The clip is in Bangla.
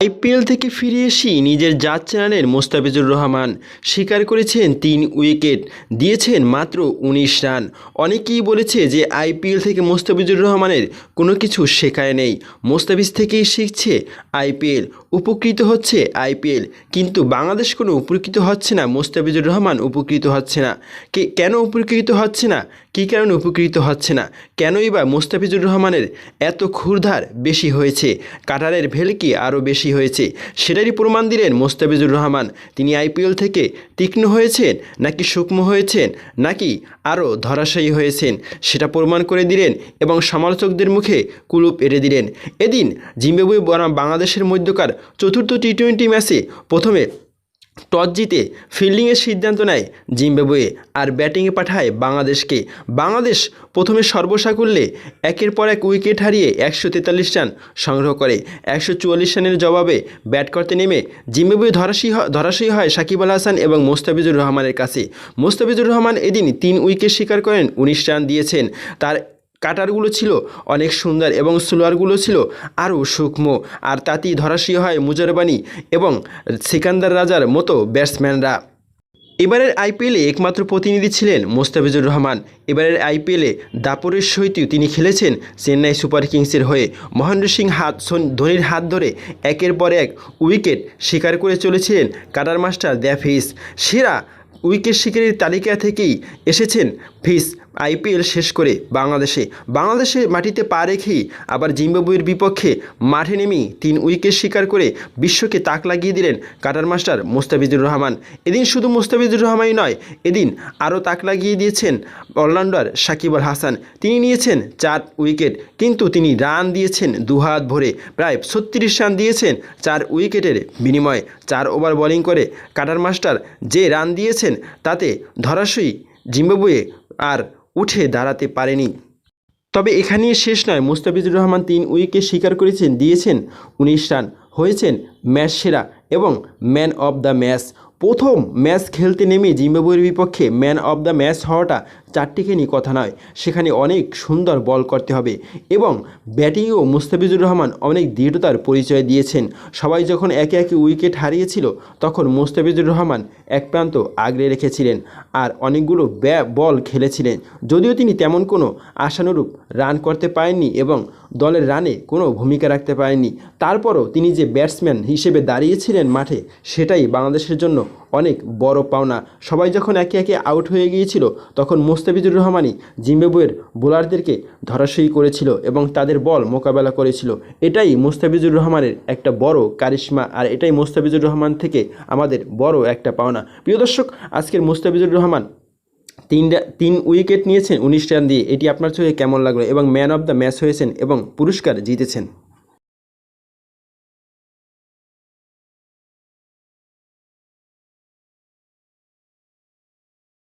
আইপিএল থেকে ফিরে এসেই নিজের জাত চ্যানেলের মোস্তাফিজুর রহমান স্বীকার করেছেন 3 উইকেট দিয়েছেন মাত্র 19 রান। অনেকেই বলেছে যে আইপিএল থেকে মোস্তাফিজুর রহমানের কোনো কিছু শেখায় নেই, মোস্তাফিজ থেকেই শিখছে আইপিএল, উপকৃত হচ্ছে আইপিএল। কিন্তু বাংলাদেশ কোনো উপকৃত হচ্ছে না, মোস্তাফিজুর রহমান উপকৃত হচ্ছে না। কেন উপকৃত হচ্ছে না, কী কারণে উপকৃত হচ্ছে না, কেনই বা মোস্তাফিজুর রহমানের এত ক্ষুরধার বেশি হয়েছে, কাটারের ভেলকি আরও বেশি হয়েছে, সেটারই প্রমাণ দিলেন মোস্তাফিজুর রহমান। তিনি আইপিএল থেকে তীক্ষ্ণ হয়েছেন নাকি সূক্ষ্ম হয়েছেন নাকি আরও ধরাশায়ী হয়েছেন, সেটা প্রমাণ করে দিলেন এবং সমালোচকদের মুখে কুলুপ এড়ে দিলেন। এদিন জিম্বাবুয়ে বনাম বাংলাদেশের মধ্যকার চতুর্থ টি-20 ম্যাচে প্রথমে টস জিতে ফিল্ডিংয়ের সিদ্ধান্ত নেয় জিম্বাবুয়ে আর ব্যাটিংয়ে পাঠায় বাংলাদেশকে। বাংলাদেশ প্রথমে সর্বসাকুল্যে একের পর এক উইকেট হারিয়ে 143 রান সংগ্রহ করে। 144 রানের জবাবে ব্যাট করতে নেমে জিম্বাবুয়ে ধরাশায়ী হয় সাকিব আল হাসান এবং মোস্তাফিজুর রহমানের কাছে। মোস্তাফিজুর রহমান এদিন 3 উইকেট শিকার করেন, 19 রান দিয়েছেন। তার কাটারগুলো ছিল অনেক সুন্দর এবং স্লোয়ারগুলো ছিল আরও সূক্ষ্ম, আর তাতেই ধরাশায়ী হয় মুজরবানি এবং সিকান্দার রাজার মতো ব্যাটসম্যানরা। এবারের আইপিএলে একমাত্র প্রতিনিধি ছিলেন মোস্তাফিজুর রহমান। এবারের আইপিএলে দাপটের সহিত তিনি খেলেছেন চেন্নাই সুপার কিংসের হয়ে। মহেন্দ্র সিং ধোনির হাত ধরে একের পর এক উইকেট শিকার করে চলেছিলেন কাটার মাস্টার দ্য ফিস। সেরা উইকেট শিকারের তালিকা থেকেই এসেছেন ফিস আইপিএল শেষ করে বাংলাদেশের মাটিতে পা রেখেই আবার জিম্বাবুয়ের বিপক্ষে মাঠে নেমেই 3 উইকেট শিকার করে বিশ্বকে তাক লাগিয়ে দিলেন কাটার মাস্টার মোস্তাফিজুর রহমান। এদিন শুধু মোস্তাফিজুর রহমানই নয়, এদিন আরও তাক লাগিয়ে দিয়েছেন অলরাউন্ডার সাকিব আল হাসান। তিনি নিয়েছেন 4 উইকেট, কিন্তু তিনি রান দিয়েছেন 2 হাত ভরে, প্রায় 36 রান দিয়েছেন 4 উইকেটের বিনিময়ে। 4 ওভার বোলিং করে কাটার মাস্টার যে রান দিয়েছেন তাতে ধরাশায়ী জিম্বাবুয়ে আর উঠে দাঁড়াতে পারেনি। তবে এখানেই শেষ নয়, মোস্তাফিজুর রহমান 3 উইকেট শিকার করেছেন, দিয়েছেন 19 রান, হয়েছেন ম্যাচ সেরা এবং ম্যান অফ দ্য ম্যাচ। প্রথম ম্যাচ খেলতে নেমে জিম্বাবুয়ের বিপক্ষে ম্যান অফ দ্য ম্যাচ হওয়াটা চারটিখানি কথা নয়, সেখানে অনেক সুন্দর বল করতে হবে এবং ব্যাটিংয়েও মোস্তাফিজুর রহমান অনেক দৃঢ়তার পরিচয় দিয়েছেন। সবাই যখন একে একে উইকেট হারিয়েছিল তখন মোস্তাফিজুর রহমান এক প্রান্ত আগলে রেখেছিলেন আর অনেকগুলো বল খেলেছিলেন। যদিও তিনি তেমন কোনো আশানুরূপ রান করতে পারেননি এবং দলের রানে কোনো ভূমিকা রাখতে পারেননি, তারপরও তিনি যে ব্যাটসম্যান হিসেবে দাঁড়িয়েছিলেন মাঠে, সেটাই বাংলাদেশের জন্য অনেক বড় পাওনা। সবাই যখন একে একে আউট হয়ে গিয়েছিল তখন মোস্তাফিজুর রহমানই জিম্বাবুয়ের বোলারদেরকে ধরাশায়ী করেছিল এবং তাদের বল মোকাবেলা করেছিল। এটাই মোস্তাফিজুর রহমানের একটা বড় কারিশমা, আর এটাই মোস্তাফিজুর রহমান থেকে আমাদের বড় একটা পাওনা। প্রিয় দর্শক, আজকের মোস্তাফিজুর রহমান 3 উইকেট নিয়েছেন 19 রান দিয়ে, এটি আপনার চোখে কেমন লাগলো এবং ম্যান অফ দ্য ম্যাচ হয়েছেন এবং পুরস্কার জিতেছেন?